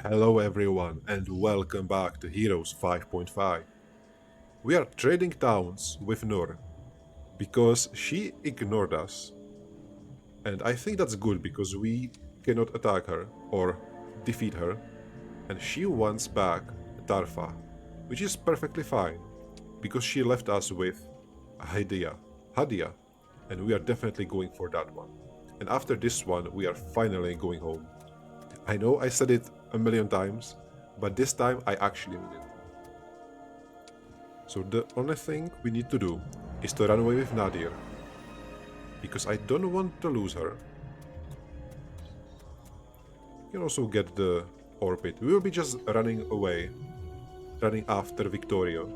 Hello everyone and welcome back to Heroes 5.5. We are trading towns with Nur because she ignored us, and I think that's good because we cannot attack her or defeat her, and she wants back Tarfa, which is perfectly fine because she left us with Hadia, and we are definitely going for that one. And after this one, we are finally going home. I know I said it a million times, but this time I actually mean it. So the only thing we need to do is to run away with Nadir, because I don't want to lose her. We can also get the orbit. We will be just running away, running after Victorio.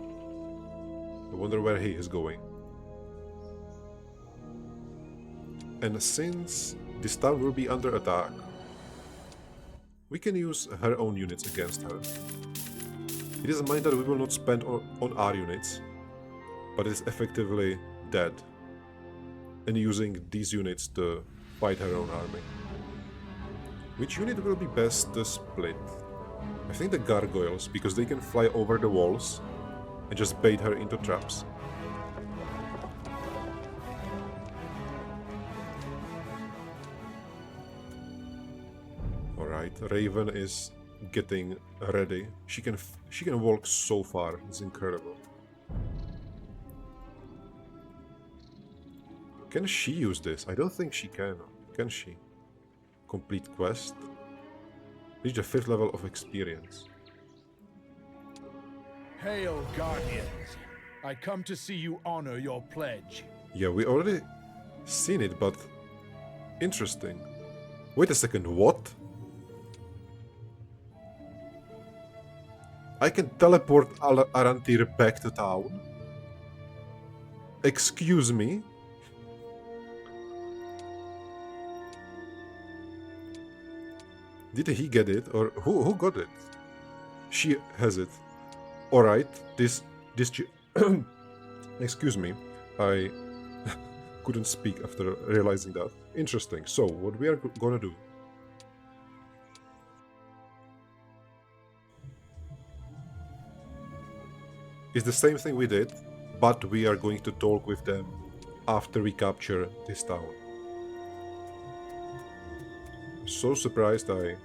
I wonder where he is going. And since this town will be under attack, we can use her own units against her. It is a mind that we will not spend on our units, but it's effectively dead, and using these units to fight her own army. Which unit will be best to split? I think the gargoyles, because they can fly over the walls and just bait her into traps. Alright, Raven is getting ready. She can walk so far. It's incredible. Can she use this? I don't think she can. Can she? Complete quest. Reach the 5th level of experience. Hail, Guardians! I come to see you honor your pledge. Yeah, we already seen it, but interesting. Wait a second, what? I can teleport Arantir back to town? Excuse me? Did he get it? Or who got it? She has it. Alright, this excuse me. I couldn't speak after realizing that. Interesting. So, what we are gonna do is the same thing we did, but we are going to talk with them after we capture this town. I'm so surprised I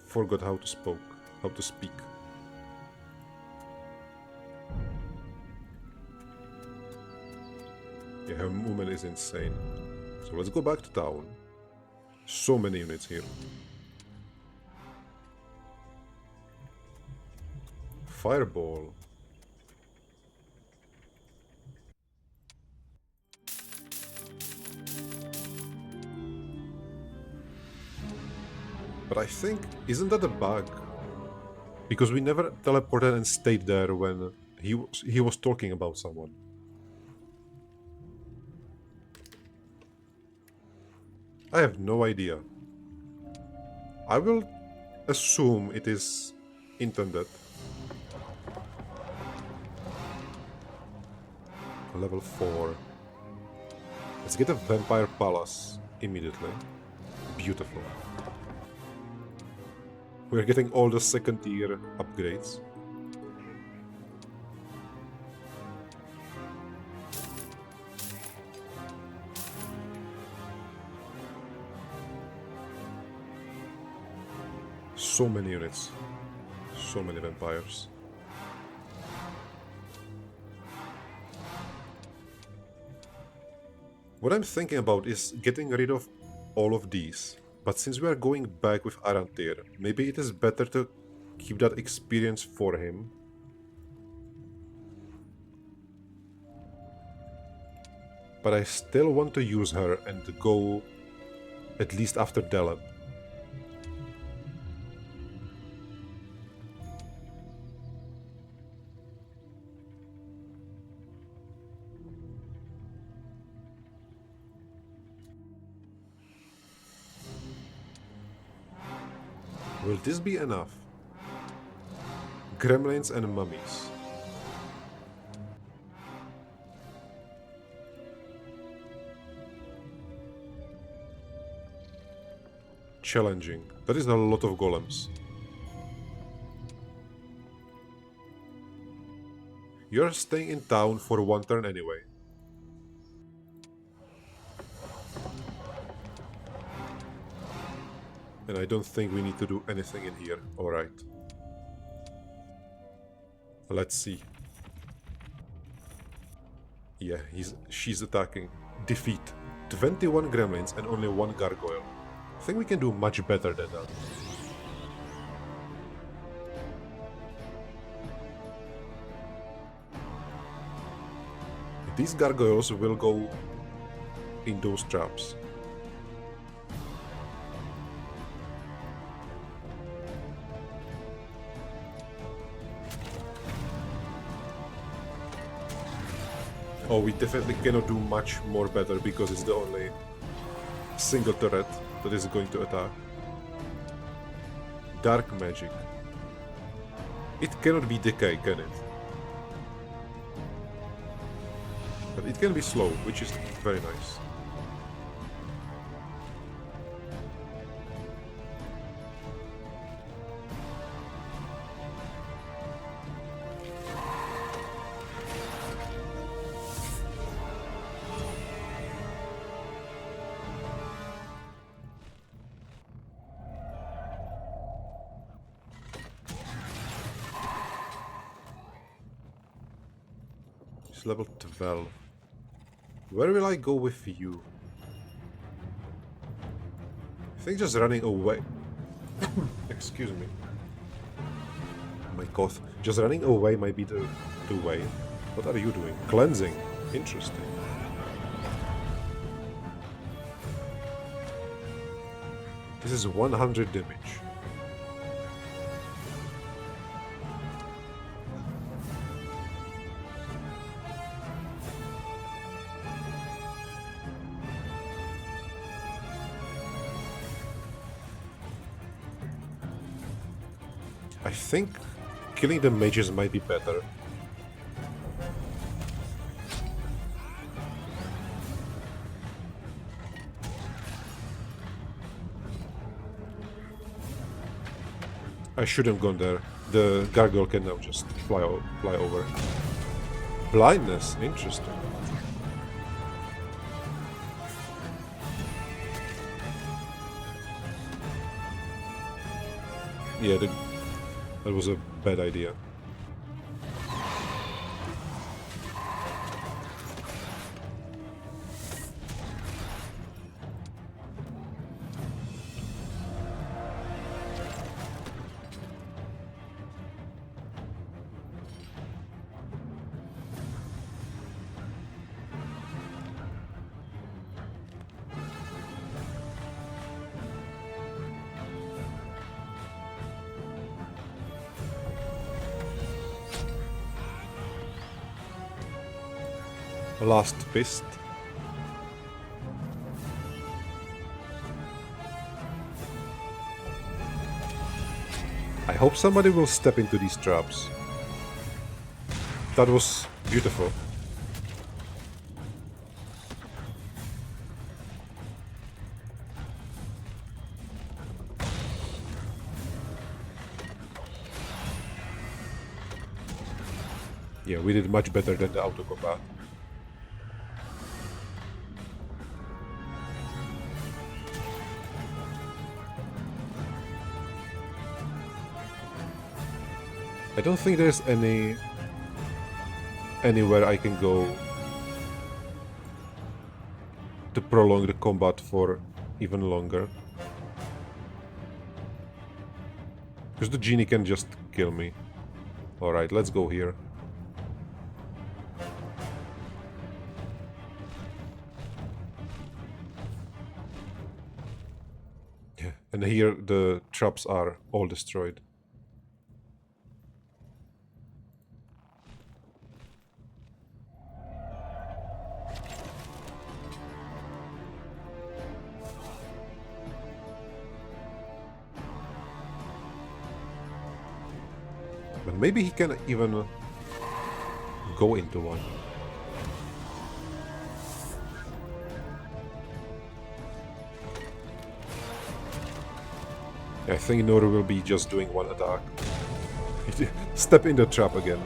forgot how to speak. Yeah, her movement is insane. So let's go back to town. So many units here. Fireball. But I think, isn't that a bug? Because we never teleported and stayed there when he was talking about someone. I have no idea. I will assume it is intended. Level 4. Let's get a Vampire Palace immediately. Beautiful. We're getting all the second tier upgrades. So many units. So many vampires. What I'm thinking about is getting rid of all of these. But since we are going back with Arantir, maybe it is better to keep that experience for him. But I still want to use her and go at least after Deleb. Will this be enough? Gremlins and mummies. Challenging. That is a lot of golems. You're staying in town for one turn anyway. And I don't think we need to do anything in here. Alright. Let's see. Yeah, she's attacking. Defeat. 21 gremlins and only 1 gargoyle. I think we can do much better than that. These gargoyles will go in those traps. Oh, we definitely cannot do much more better because it's the only single turret that is going to attack. Dark magic. It cannot be decay, can it? But it can be slow, which is very nice. It's level 12. Where will I go with you? I think just running away. Excuse me. My god. Just running away might be the way. What are you doing? Cleansing. Interesting. This is 100 damage. I think killing the mages might be better. I shouldn't have gone there. The gargoyle can now just fly over. Blindness, interesting. Yeah, that was a bad idea. Last fist. I hope somebody will step into these traps. That was beautiful. Yeah, we did much better than the auto combat. I don't think there's anywhere I can go to prolong the combat for even longer. Because the genie can just kill me. Alright, let's go here. Yeah, and here the traps are all destroyed. But maybe he can even go into one. I think Nora will be just doing one attack. Step in the trap again.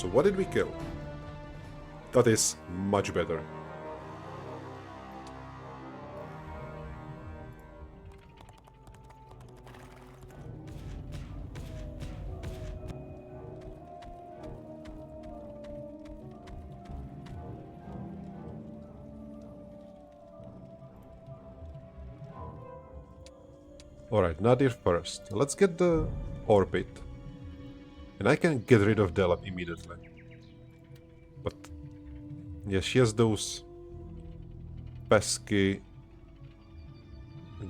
So what did we kill? That is much better. Alright, Nadir first. Let's get the orbit. And I can get rid of Delap immediately. But yeah, she has those pesky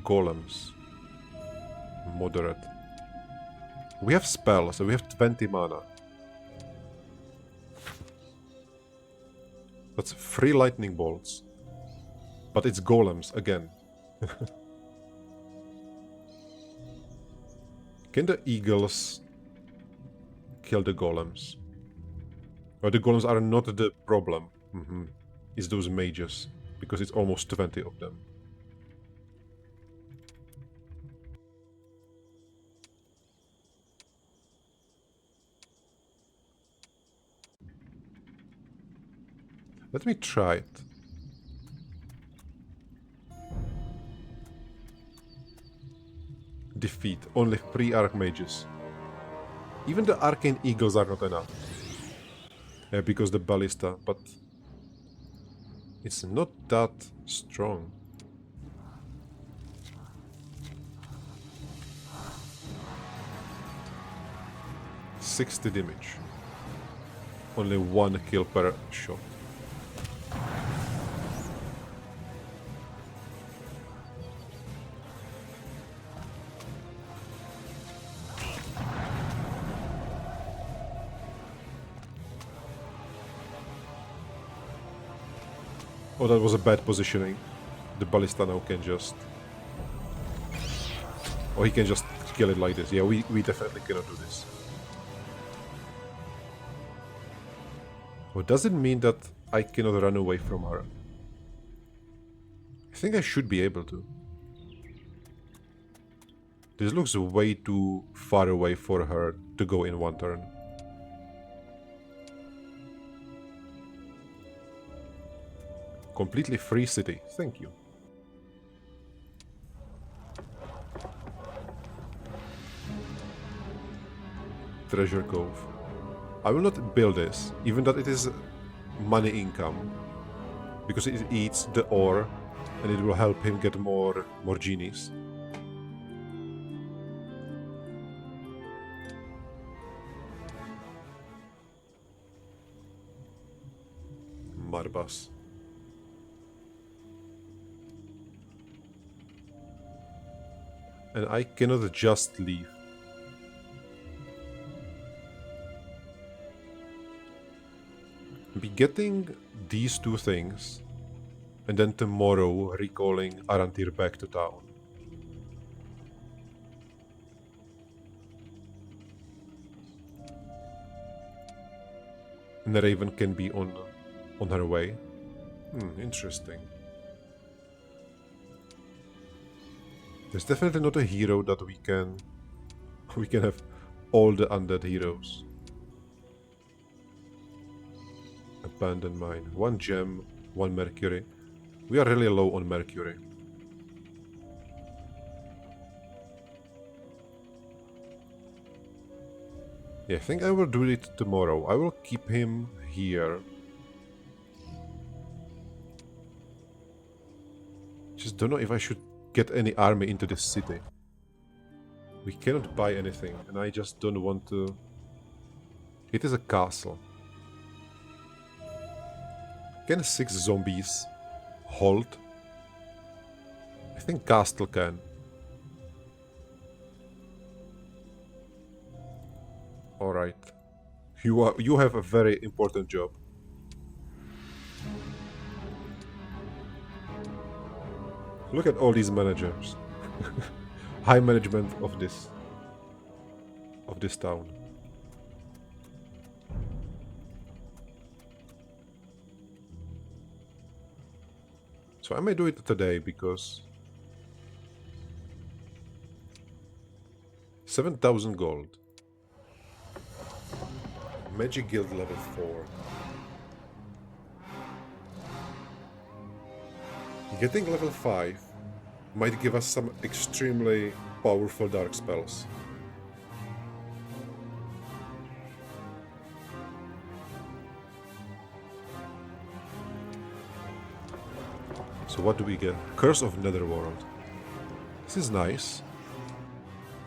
golems. Moderate. We have spells, so we have 20 mana. That's 3 lightning bolts. But it's golems again. Can the eagles kill the golems? Or the golems are not the problem. It's those mages, because it's almost 20 of them. Let me try it. Defeat only 3 archmages. Even the arcane eagles are not enough. Because the ballista, but it's not that strong. $60 damage. Only 1 kill per shot. Oh, that was a bad positioning. The ballista now can just... Oh, he can just kill it like this. Yeah, we definitely cannot do this. Oh, does it mean that I cannot run away from her? I think I should be able to. This looks way too far away for her to go in one turn. Completely free city, thank you. Treasure Cove. I will not build this, even that it is money income, because it eats the ore and it will help him get more genies. Marbas. And I cannot just leave. Be getting these 2 things, and then tomorrow recalling Arantir back to town. And Raven can be on her way. Interesting. There's definitely not a hero that we can have all the undead heroes. Abandoned mine. 1 gem, 1 mercury. We are really low on mercury. Yeah, I think I will do it tomorrow. I will keep him here. Just don't know if I should get any army into this city. We cannot buy anything, and I just don't want to... It is a castle. Can 6 zombies hold? I think castle can. Alright. You have a very important job. Look at all these managers. High management of this town. So I may do it today because 7,000 gold. Magic Guild level 4. Getting level 5 might give us some extremely powerful dark spells. So what do we get? Curse of Netherworld. This is nice.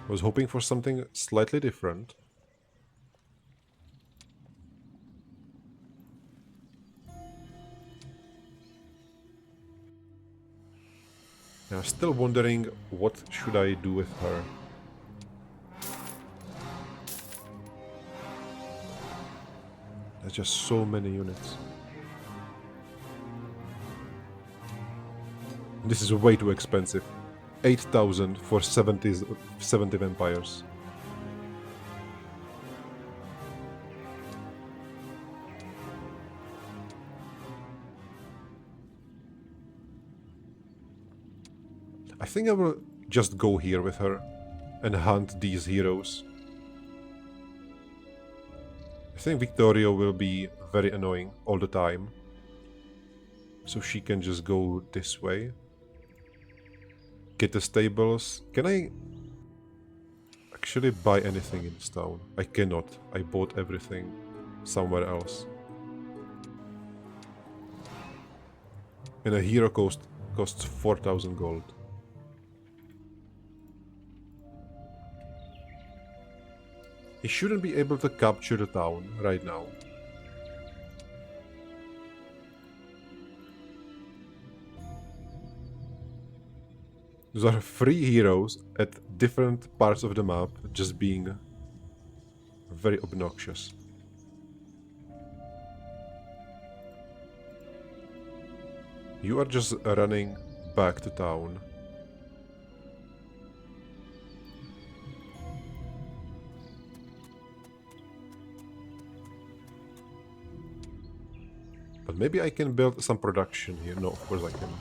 I was hoping for something slightly different. I'm still wondering what should I do with her. There's just so many units. This is way too expensive. 8,000 for 70 vampires. I think I will just go here with her and hunt these heroes. I think Victoria will be very annoying all the time. So she can just go this way. Get the stables. Can I actually buy anything in this town? I cannot. I bought everything somewhere else. And a hero costs 4,000 gold. He shouldn't be able to capture the town right now. Those are 3 heroes at different parts of the map, just being very obnoxious. You are just running back to town. But maybe I can build some production here. No, of course I cannot.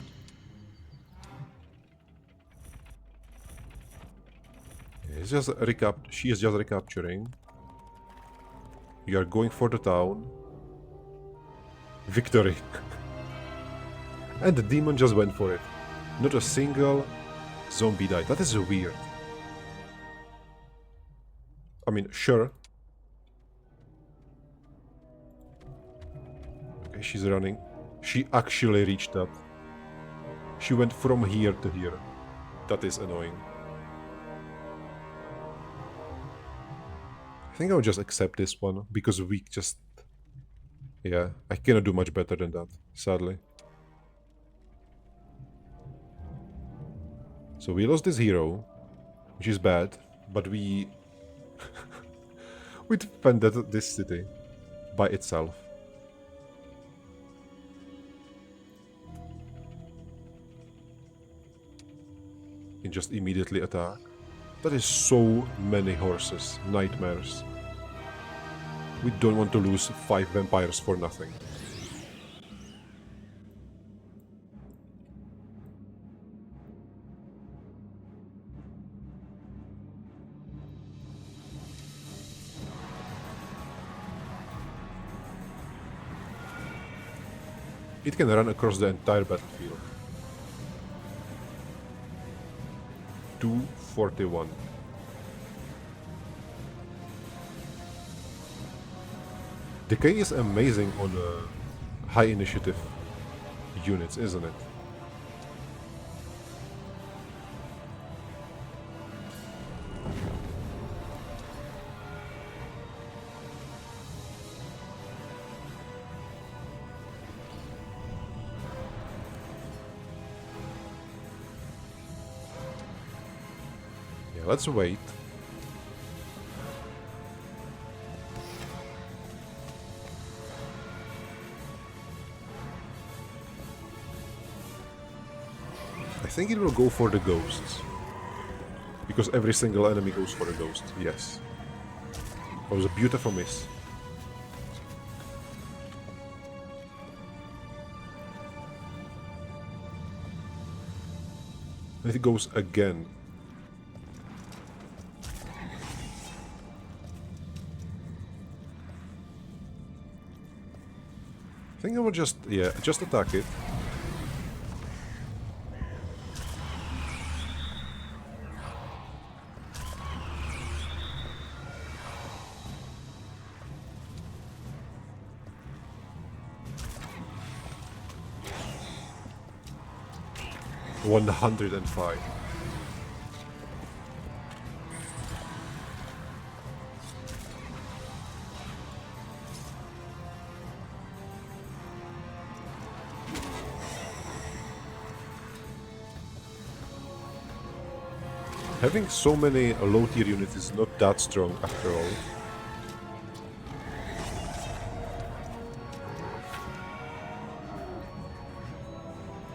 It's just she is just recapturing. You are going for the town. Victory. And the demon just went for it. Not a single zombie died. That is weird. I mean, sure. Okay, she's running. She actually reached that. She went from here to here. That is annoying. I think I'll just accept this one, because we just... Yeah, I cannot do much better than that, sadly. So we lost this hero, which is bad, but we... we defended this city by itself. And just immediately attack. That is so many horses, nightmares. We don't want to lose 5 vampires for nothing. It can run across the entire battlefield. 241. Decay is amazing on high initiative units, isn't it? Yeah, let's wait. I think it will go for the ghosts. Because every single enemy goes for the ghost, yes. That was a beautiful miss. And it goes again. I think I will just, yeah, just attack it. $105. Having so many low tier units is not that strong after all.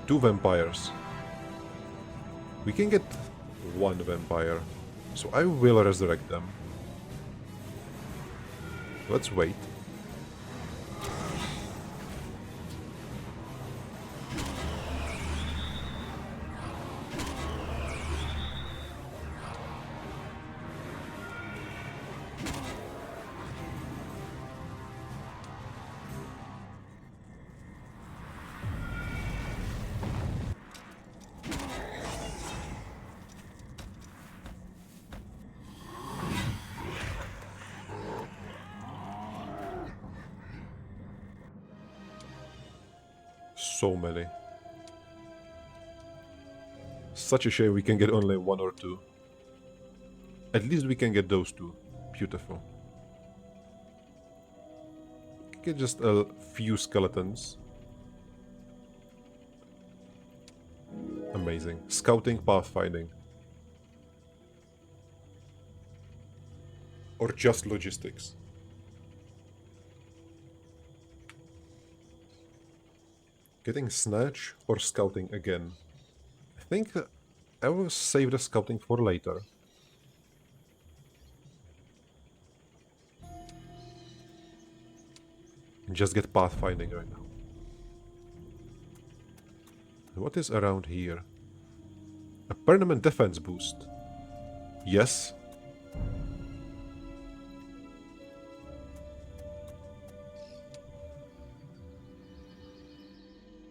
Two vampires. We can get one vampire, so I will resurrect them. Let's wait. So many. Such a shame we can get only one or two. At least we can get those two. Beautiful. Get just a few skeletons. Amazing. Scouting, pathfinding. Or just logistics. Getting snatch or scouting again. I think I will save the scouting for later. And just get pathfinding right now. What is around here? A permanent defense boost. Yes.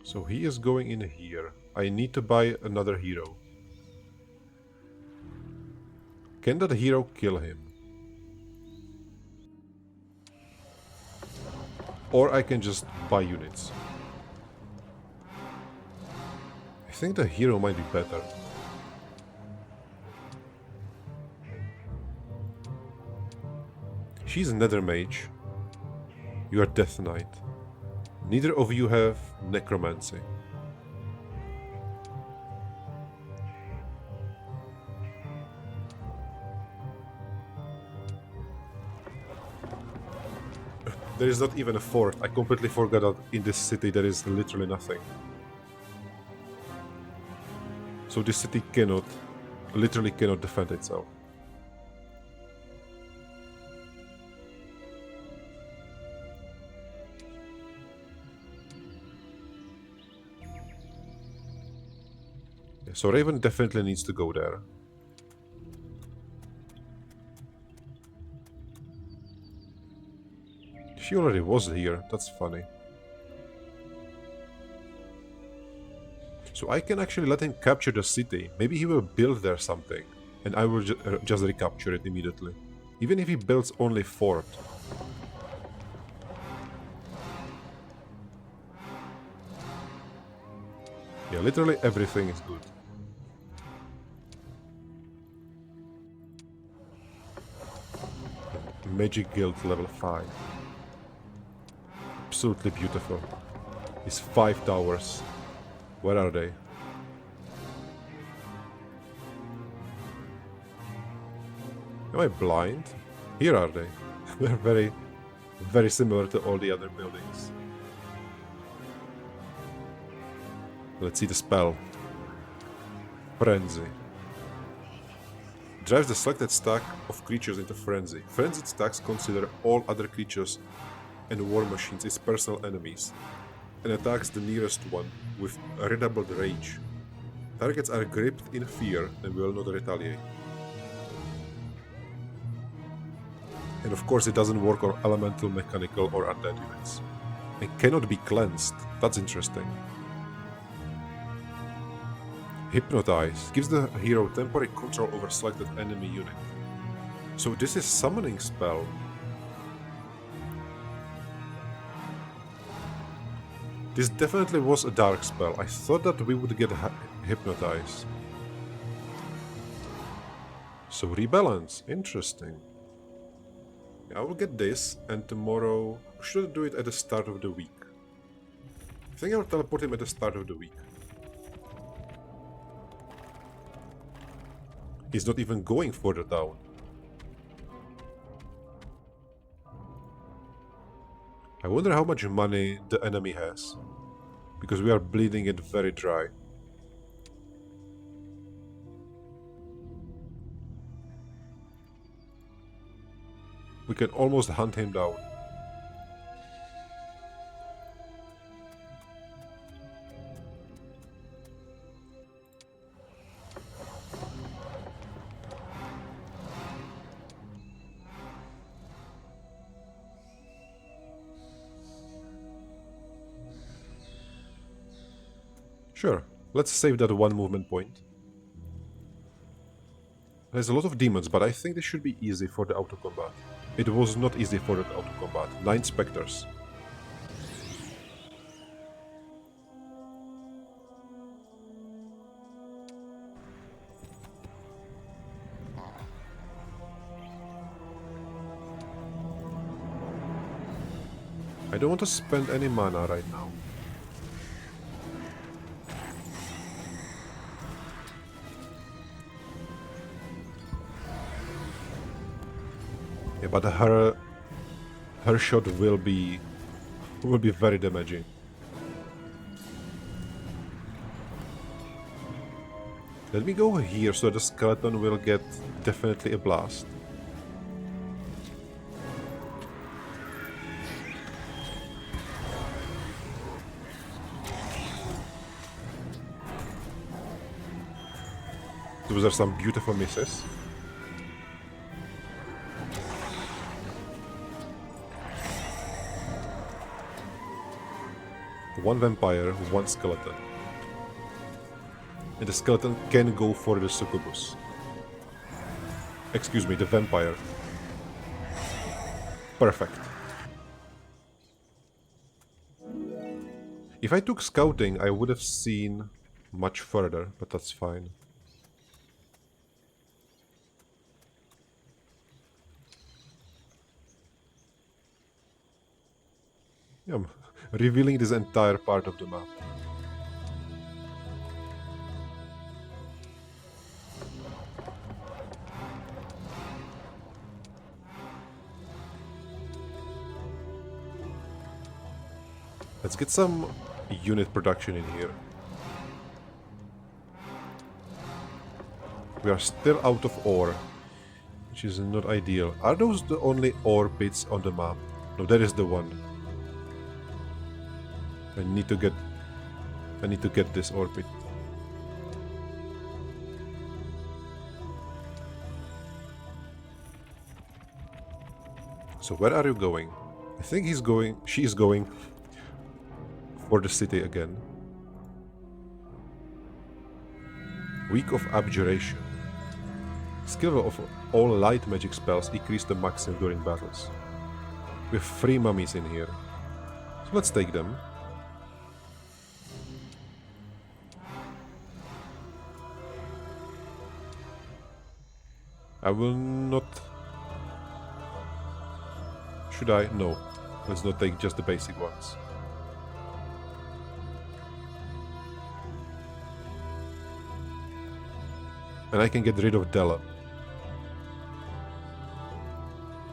So he is going in here. I need to buy another hero. Can that hero kill him? Or I can just buy units. I think the hero might be better. She's a Nether Mage. You are Death Knight. Neither of you have Necromancy. There is not even a fort. I completely forgot that in this city there is literally nothing. So this city cannot, literally cannot defend itself. Yeah, so Raven definitely needs to go there. She already was here, that's funny. So I can actually let him capture the city. Maybe he will build there something, and I will just recapture it immediately. Even if he builds only fort. Yeah, literally everything is good. Magic Guild level 5. Absolutely beautiful. These 5 towers. Where are they? Am I blind? Here are they. They're very, very similar to all the other buildings. Let's see the spell. Frenzy. Drives the selected stack of creatures into frenzy. Frenzied stacks consider all other creatures and war machines its personal enemies, and attacks the nearest one with a redoubled rage. Targets are gripped in fear and will not retaliate. And of course it doesn't work on elemental, mechanical or undead units. and cannot be cleansed. That's interesting. Hypnotize gives the hero temporary control over selected enemy unit. So this is summoning spell. This definitely was a dark spell. I thought that we would get Hypnotize. So rebalance, interesting. I will get this, and tomorrow... Should I do it at the start of the week? I think I'll teleport him at the start of the week. He's not even going for the town. I wonder how much money the enemy has, because we are bleeding it very dry. We can almost hunt him down. Sure, let's save that one movement point. There's a lot of demons, but I think this should be easy for the auto combat. It was not easy for the auto combat. 9 specters. I don't want to spend any mana right now. Yeah, but her shot will be very damaging. Let me go here so the skeleton will get definitely a blast. Those are some beautiful misses. One vampire, one skeleton. And the skeleton can go for the succubus. Excuse me, the vampire. Perfect. If I took scouting, I would have seen much further, but that's fine. Yeah, I'm revealing this entire part of the map. Let's get some unit production in here. We are still out of ore, which is not ideal. Are those the only ore pits on the map? No, that is the one. I need to get this ore pit. So where are you going? I think she is going for the city again. Week of Abjuration. Skill of all light magic spells increase the maximum during battles. We have 3 mummies in here. So let's take them. I will not... Should I? No. Let's not take just the basic ones. And I can get rid of Della.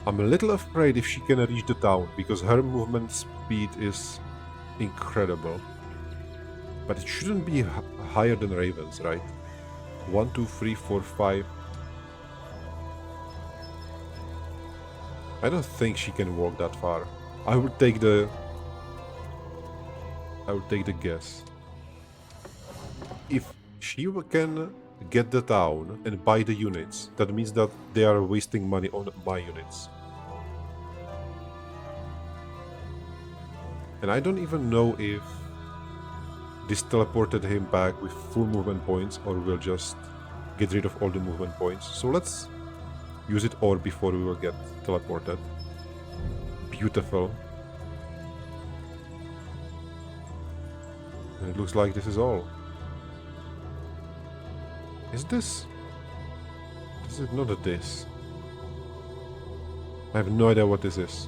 I'm a little afraid if she can reach the town, because her movement speed is incredible. But it shouldn't be higher than Raven's, right? 1, 2, 3, 4, 5... I don't think she can walk that far. I would take the guess. If she can get the town and buy the units, that means that they are wasting money on my units. And I don't even know if this teleported him back with full movement points or we'll just get rid of all the movement points. So let's use it all before we will get teleported. Beautiful. And it looks like this is all. Is this? Is it not a this? I have no idea what this is.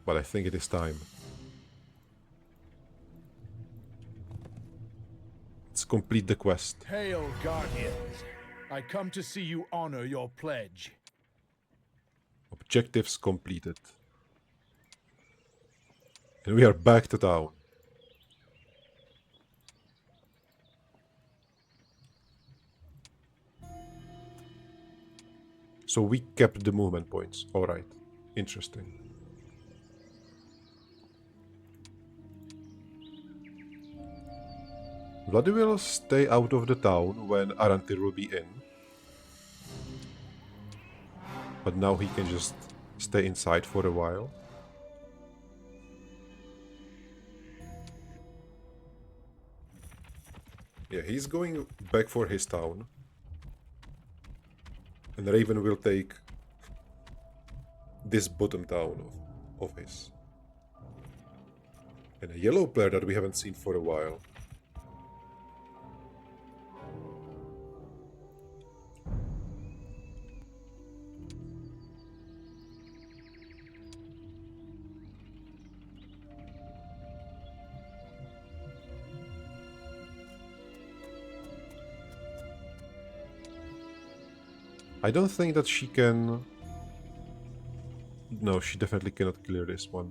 But I think it is time. Let's complete the quest. Hail, Guardians. I come to see you honor your pledge. Objectives completed. And we are back to town. So we kept the movement points. Alright. Interesting. Vladi will stay out of the town when Arantir will be in. But now he can just stay inside for a while. Yeah, he's going back for his town. And Raven will take this bottom town of his. And a yellow player that we haven't seen for a while. I don't think that she can... No, she definitely cannot clear this one.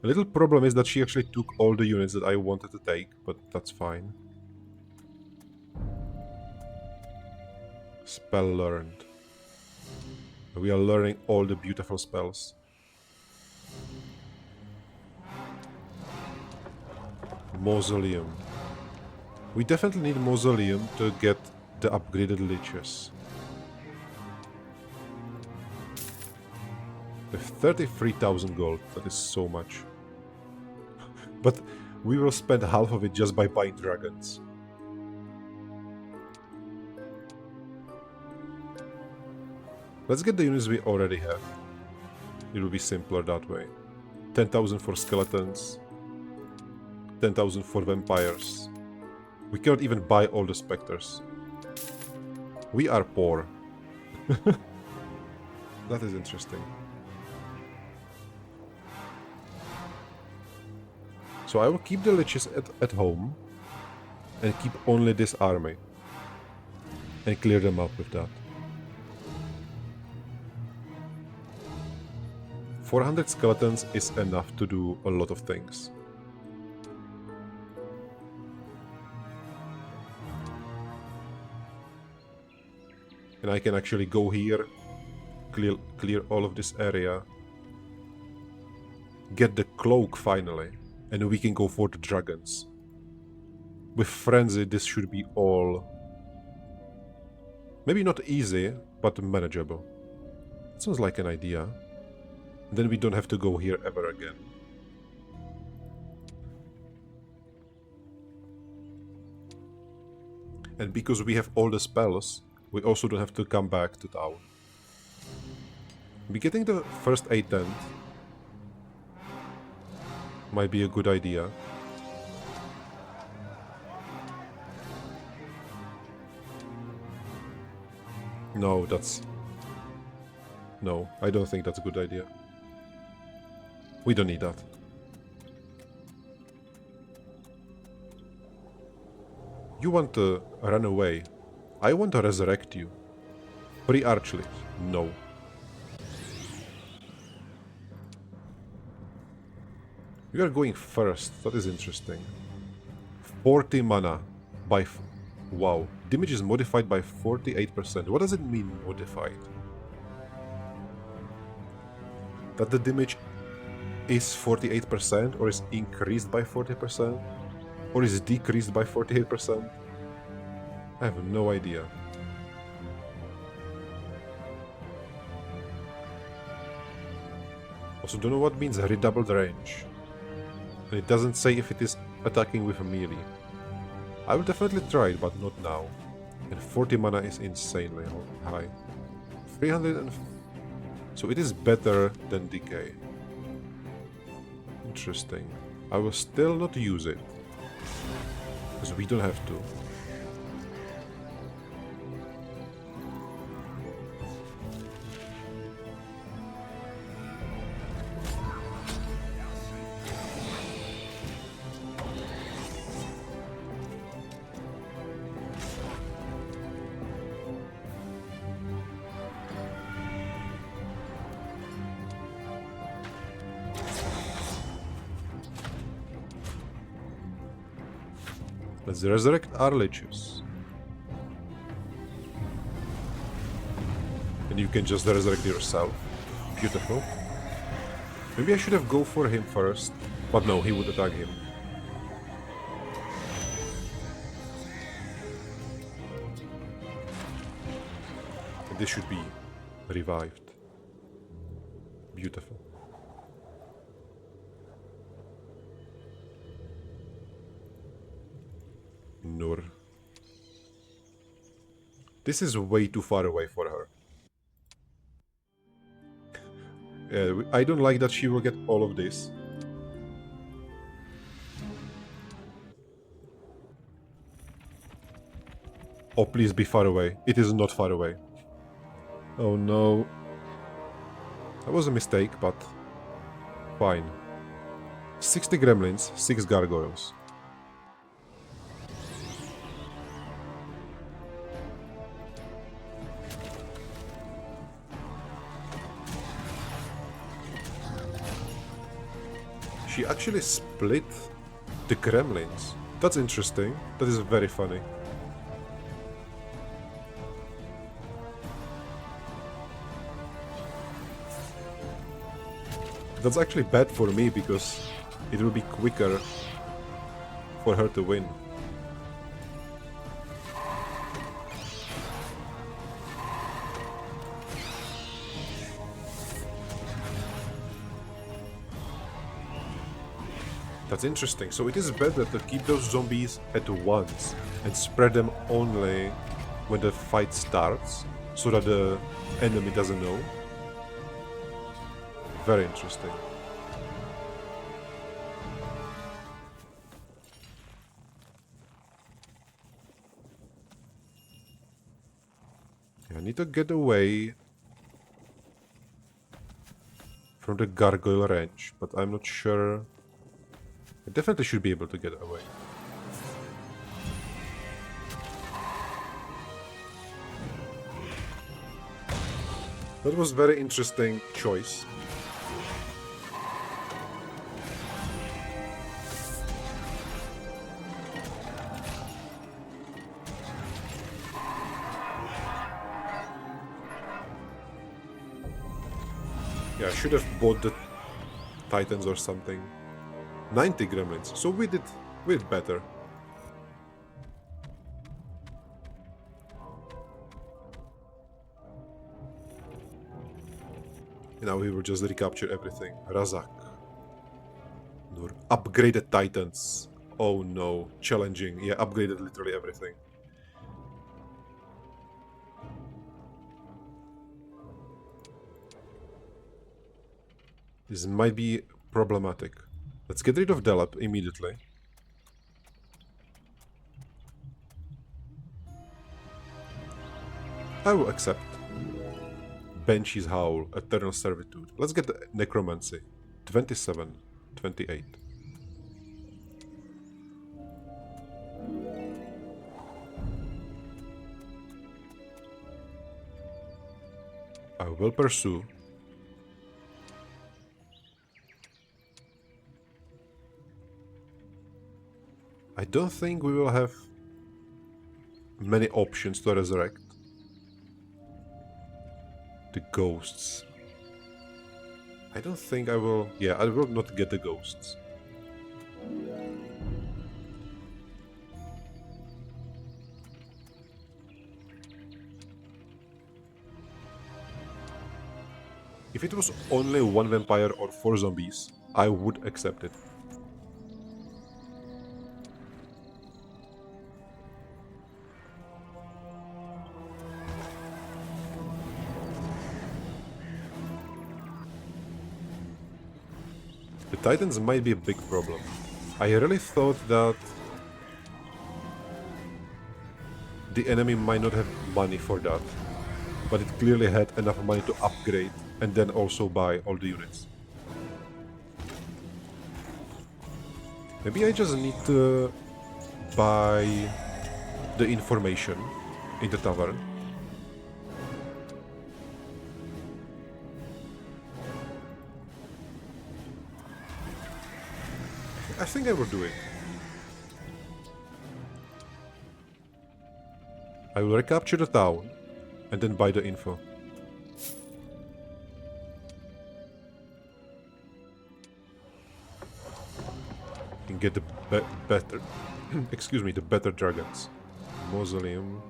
A little problem is that she actually took all the units that I wanted to take, but that's fine. Spell learned. We are learning all the beautiful spells. Mausoleum. We definitely need Mausoleum to get the upgraded liches. With 33,000 gold, that is so much. But we will spend half of it just by buying dragons. Let's get the units we already have. It will be simpler that way. 10,000 for skeletons. 10,000 for vampires. We cannot even buy all the specters. We are poor. That is interesting. So I will keep the liches at home and keep only this army and clear them up with that. 400 skeletons is enough to do a lot of things. And I can actually go here, clear all of this area, get the cloak finally. And we can go for the dragons. With Frenzy, this should be all... Maybe not easy, but manageable. That sounds like an idea. Then we don't have to go here ever again. And because we have all the spells, we also don't have to come back to town. Be getting the first 8 tent might be a good idea. No, that's... No, I don't think that's a good idea. We don't need that. You want to run away. I want to resurrect you. Pre-archlet. No. You are going first. That is interesting. 40 mana by... Wow. Damage is modified by 48%. What does it mean, modified? That the damage is 48% or is increased by 40%? Or is decreased by 48%? I have no idea. Also don't know what means redoubled range. And it doesn't say if it is attacking with a melee. I will definitely try it, but not now. And 40 mana is insanely high. 300 and... So it is better than Decay. Interesting. I will still not use it. Because we don't have to. Let's resurrect our leeches. And you can just resurrect yourself. Beautiful. Maybe I should have go for him first. But no, he would attack him. And this should be revived. Beautiful. Nur. This is way too far away for her. I don't like that she will get all of this. Oh, please be far away. It is not far away. Oh no. That was a mistake, but fine. 60 gremlins, 6 gargoyles. She actually split the gremlins. That's interesting. That is very funny. That's actually bad for me because it will be quicker for her to win. That's interesting. So it is better to keep those zombies at once and spread them only when the fight starts, so that the enemy doesn't know. Very interesting. I need to get away from the gargoyle range, but I'm not sure. I definitely should be able to get away. That was very interesting choice. Yeah, I should have bought the Titans or something. 90 gremlins, so we did better. Now we will just recapture everything. Razak. Nur. Upgraded Titans. Oh no, challenging. Yeah, upgraded literally everything. This might be problematic. Let's get rid of Delap immediately. I will accept. Banshee's Howl, Eternal Servitude. Let's get the Necromancy. 27, 28. I will pursue. I don't think we will have many options to resurrect the ghosts. I don't think I will... Yeah, I will not get the ghosts. If it was only 1 vampire or 4 zombies, I would accept it. The Titans might be a big problem. I really thought that the enemy might not have money for that, but it clearly had enough money to upgrade and then also buy all the units. Maybe I just need to buy the information in the tavern. I think I will do it. I will recapture the town and then buy the info. And get the better, excuse me, the better dragons. Mausoleum.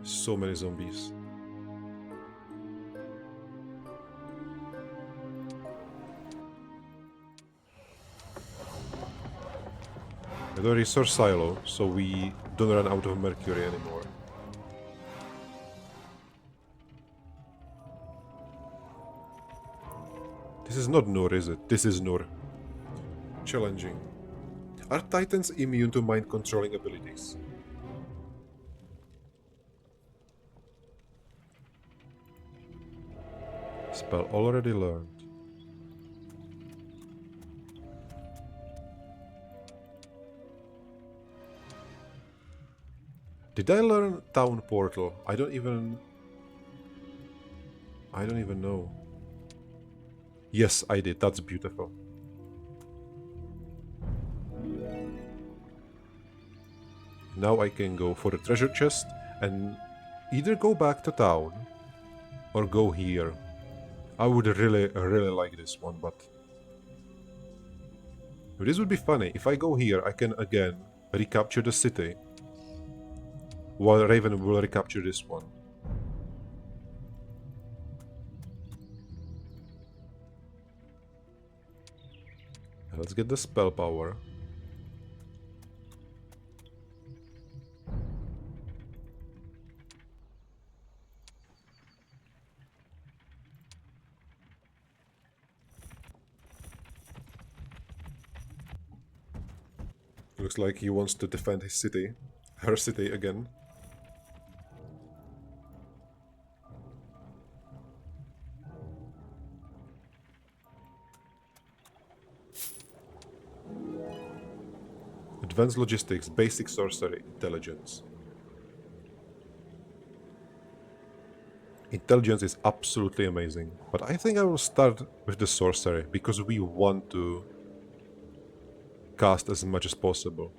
So many zombies. I do a resource silo, so we don't run out of mercury anymore. This is not Nur, is it? This is Nur. Challenging. Are Titans immune to mind-controlling abilities? Spell already learned. Did I learn Town Portal? I don't even know. Yes, I did. That's beautiful. Now I can go for the treasure chest and either go back to town or go here. I would really like this one, but this would be funny. If I go here, I can again recapture the city, while Raven will recapture this one. Let's get the spell power. Looks like he wants to defend his city, her city again. Advanced logistics, basic sorcery, intelligence. Intelligence is absolutely amazing, but I think I will start with the sorcery because we want to cast as much as possible.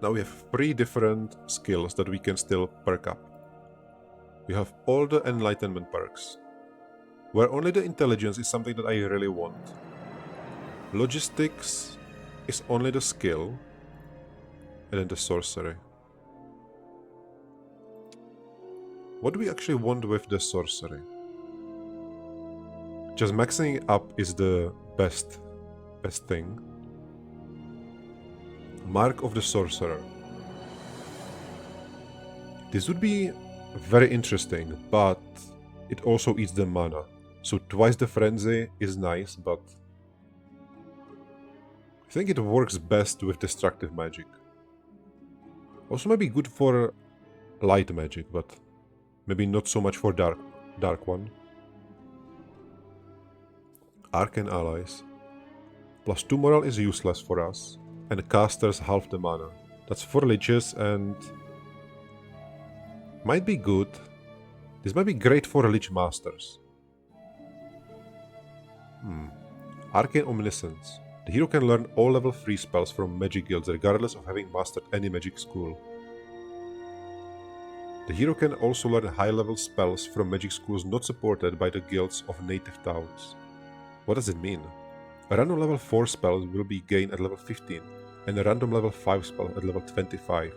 Now we have 3 different skills that we can still perk up. We have all the enlightenment perks, where only the intelligence is something that I really want. Logistics is only the skill, and then the sorcery. What do we actually want with the sorcery? Just maxing it up is the best thing. Mark of the Sorcerer. This would be very interesting, but it also eats the mana. So twice the frenzy is nice, but I think it works best with destructive magic. Also maybe good for light magic, but maybe not so much for dark one. Arcane allies. +2 morale is useless for us, and casters half the mana. That's for liches and might be good. This might be great for lich masters. Arcane Omniscience. The hero can learn all level 3 spells from magic guilds regardless of having mastered any magic school. The hero can also learn high-level spells from magic schools not supported by the guilds of native towns. What does it mean? A random level 4 spell will be gained at level 15, and a random level 5 spell at level 25,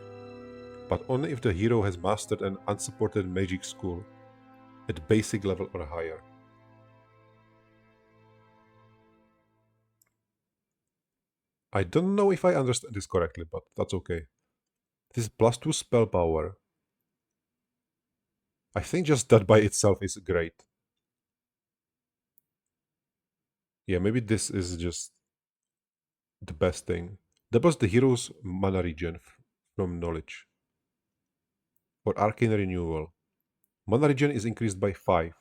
but only if the hero has mastered an unsupported magic school at basic level or higher. I don't know if I understand this correctly, but that's okay. This +2 spell power. I think just that by itself is great. Yeah, maybe this is just the best thing. That was the hero's mana regen from knowledge. Or arcane renewal. Mana regen is increased by 5,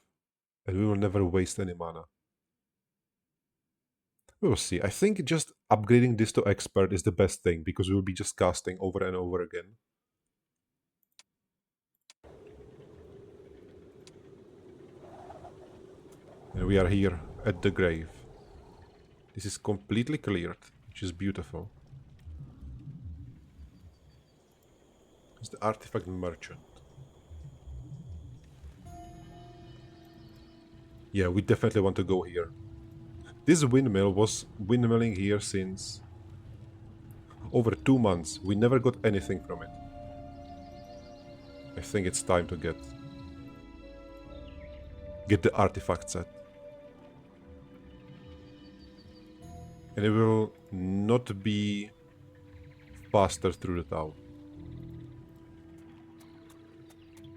and we will never waste any mana. We will see. I think just upgrading this to expert is the best thing, because we will be just casting over and over again. And we are here at the grave. This is completely cleared, which is beautiful. It's the artifact merchant. Yeah, we definitely want to go here. This windmill was windmilling here since over 2 months. We never got anything from it. I think it's time to get the artifact set. And it will not be faster through the town.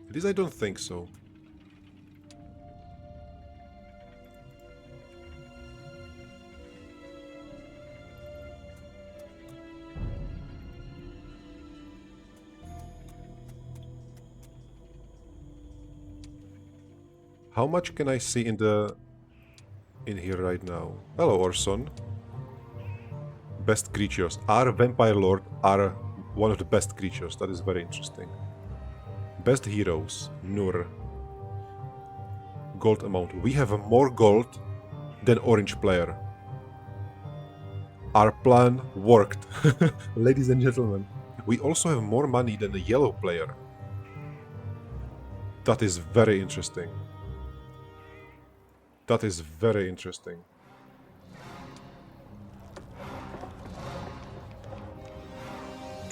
At least I don't think so. How much can I see in here right now? Hello, Orson. Best creatures. Our Vampire Lord are one of the best creatures. That is very interesting. Best heroes. Nur. Gold amount. We have more gold than orange player. Our plan worked. Ladies and gentlemen. We also have more money than the yellow player. That is very interesting. That is very interesting.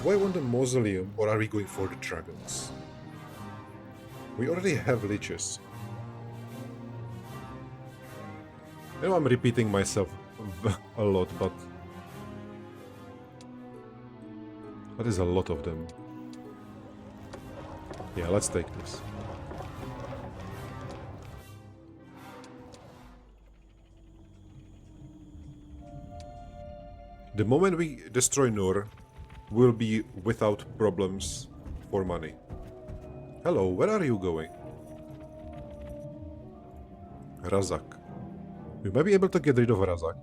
Do I want the mausoleum or are we going for the dragons? We already have leeches. I know I'm repeating myself a lot, but that is a lot of them. Yeah, let's take this. The moment we destroy Nur, we'll be without problems for money. Hello, where are you going? Razak. We might be able to get rid of Razak.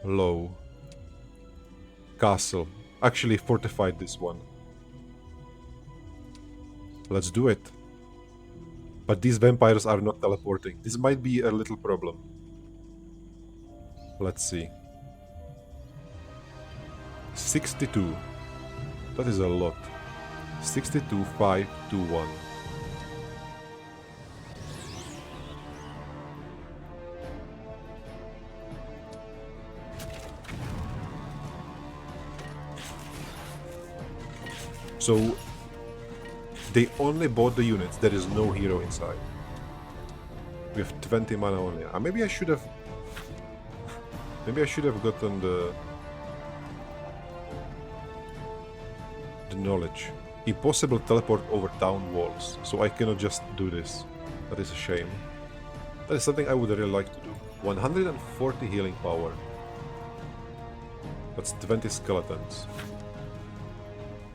Low. Castle. Actually fortified this one. Let's do it. But these vampires are not teleporting. This might be a little problem. Let's see. 62. That is a lot. 62, 5, 2, 1. So they only bought the units. There is no hero inside. We have 20 mana only. Maybe I should have. Maybe I should have gotten the knowledge. Impossible teleport over town walls, so I cannot just do this. That is a shame. That is something I would really like to do. 140 healing power. That's 20 skeletons.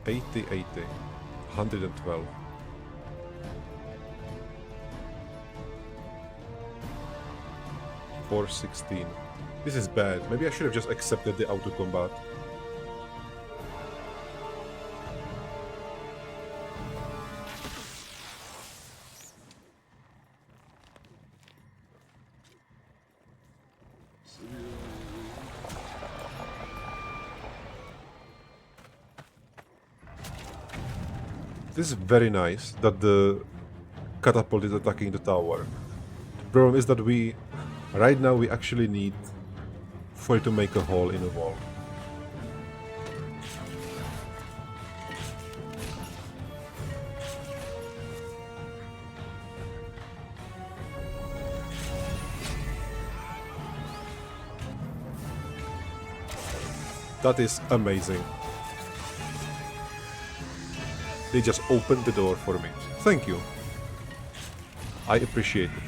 80, 80. 112. $416. This is bad. Maybe I should have just accepted the auto combat. It is very nice that the catapult is attacking the tower. The problem is that right now we actually need for it to make a hole in the wall. That is amazing. They just opened the door for me. Thank you. I appreciate it.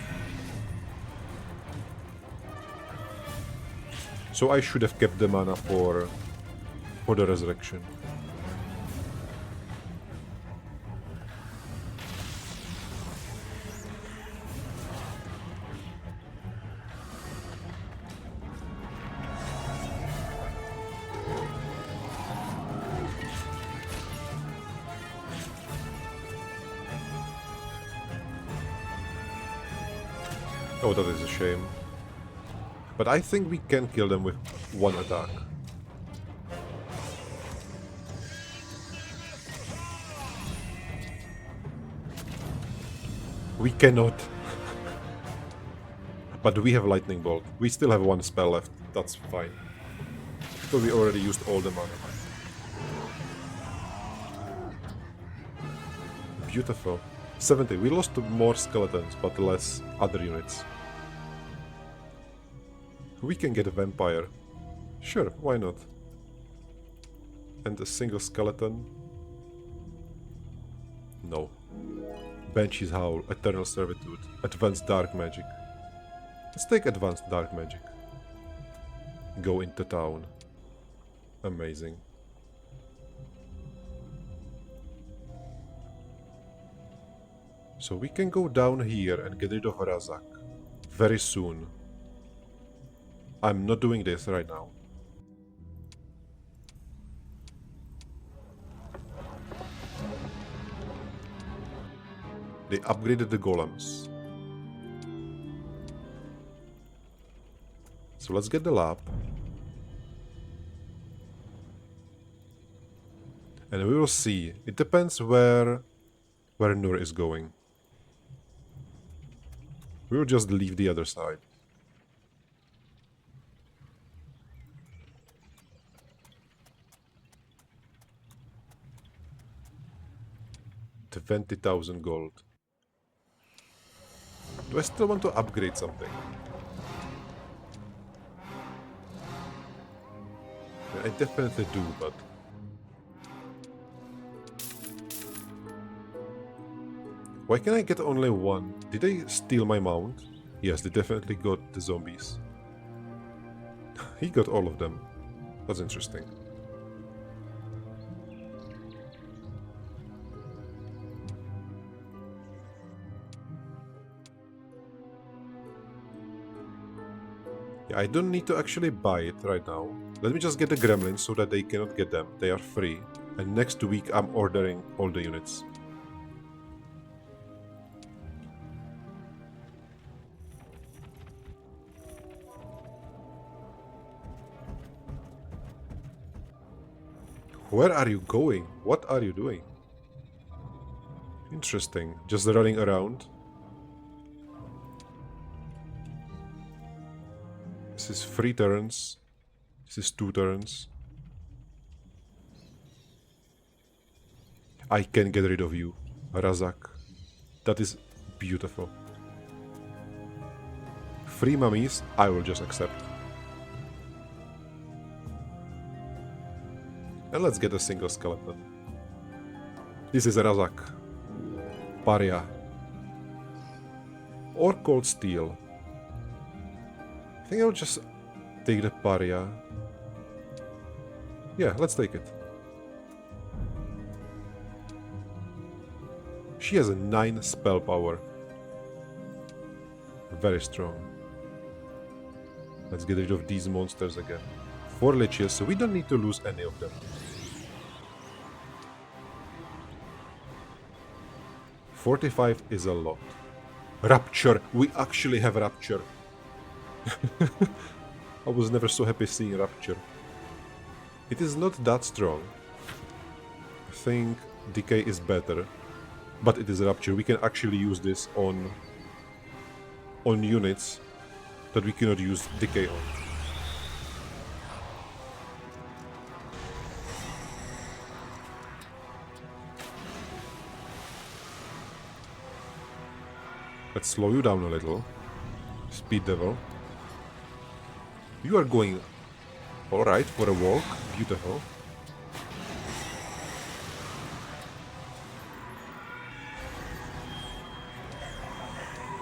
So I should have kept the mana for the resurrection. Oh, that is a shame. But I think we can kill them with one attack. We cannot. But we have Lightning Bolt. We still have one spell left. That's fine. So we already used all the mana. Beautiful. 70. We lost more skeletons, but less other units. We can get a vampire. Sure, why not? And a single skeleton? No. Banshee's Howl, Eternal Servitude, Advanced Dark Magic. Let's take Advanced Dark Magic. Go into town. Amazing. So we can go down here and get rid of Razak. Very soon. I'm not doing this right now. They upgraded the golems. So let's get the lab. And we will see. It depends where Nur is going. We will just leave the other side. $20,000 gold. Do I still want to upgrade something? Yeah, I definitely do, but... Why can I get only one? Did they steal my mount? Yes, they definitely got the zombies. He got all of them. That's interesting. Yeah, I don't need to actually buy it right now. Let me just get the gremlins so that they cannot get them. They are free. And next week I'm ordering all the units. Where are you going? What are you doing? Interesting. Just running around. This is 3 turns. This is 2 turns. I can get rid of you, Razak. That is beautiful. 3 mummies, I will just accept. And let's get a single skeleton. This is Razak. Paria. Or Cold Steel. I think I'll just take the Paria. Yeah, let's take it. She has a 9 spell power. Very strong. Let's get rid of these monsters again. 4 liches, so we don't need to lose any of them. $45 is a lot. Rapture! We actually have Rapture. I was never so happy seeing Rapture. It is not that strong. I think Decay is better, but it is Rupture. We can actually use this on units that we cannot use Decay on. Let's slow you down a little. Speed Devil. You are going alright for a walk. Beautiful.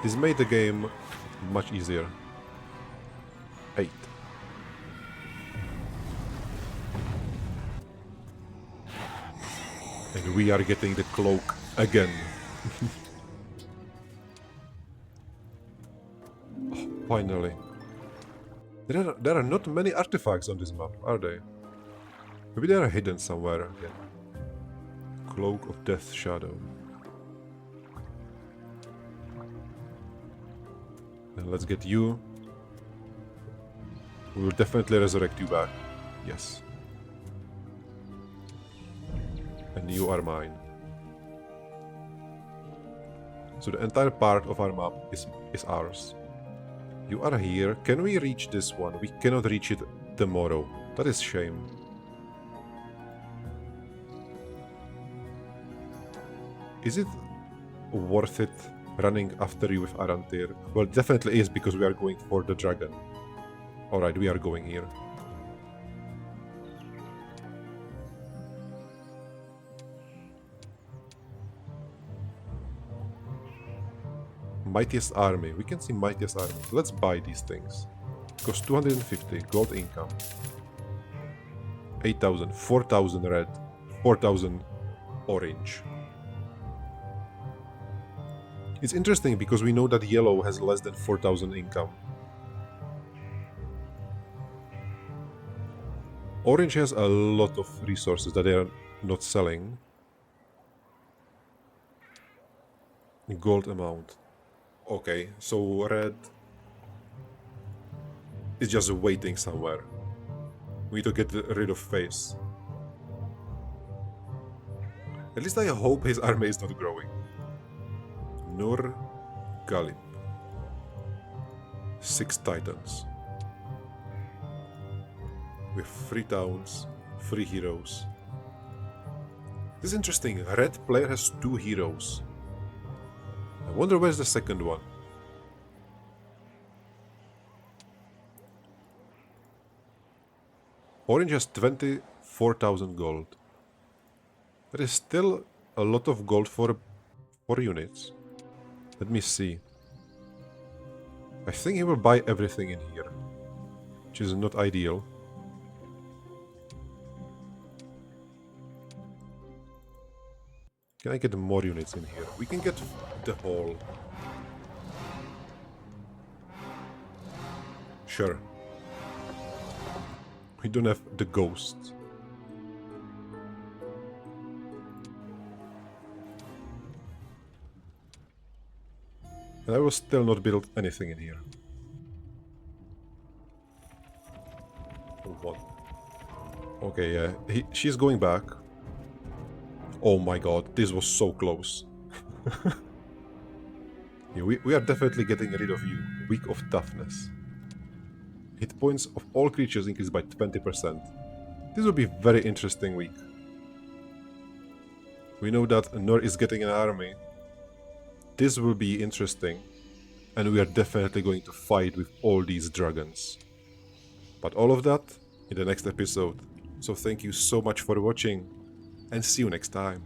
This made the game much easier. 8. And we are getting the cloak again. Oh, finally. There are not many artifacts on this map, are they? Maybe they are hidden somewhere again. Cloak of Death Shadow. And let's get you. We will definitely resurrect you back. Yes. And you are mine. So the entire part of our map is ours. You are here. Can we reach this one? We cannot reach it tomorrow. That is shame. Is it worth it running after you with Arantir? Well, definitely is, because we are going for the dragon. Alright, we are going here. Mightiest army. We can see mightiest army. Let's buy these things. Cost 250 gold income. 8,000, 4,000 red, 4,000 orange. It's interesting because we know that yellow has less than 4,000 income. Orange has a lot of resources that they are not selling. Gold amount. Okay, so red is just waiting somewhere. We need to get rid of face. At least I hope his army is not growing. Nur Galib. 6 titans. With 3 towns, 3 heroes. This is interesting. Red player has 2 heroes. I wonder where's the second one. Orange has 24,000 gold. That is still a lot of gold for units. Let me see. I think he will buy everything in here, which is not ideal. Can I get more units in here? We can get the whole. Sure. We don't have the ghost. And I will still not build anything in here. One. Okay, yeah. She's going back. Oh my god, this was so close. Yeah, we are definitely getting rid of you. Weak of toughness. Hit points of all creatures increased by 20%. This will be a very interesting week. We know that Nur is getting an army. This will be interesting. And we are definitely going to fight with all these dragons. But all of that in the next episode. So thank you so much for watching. And see you next time.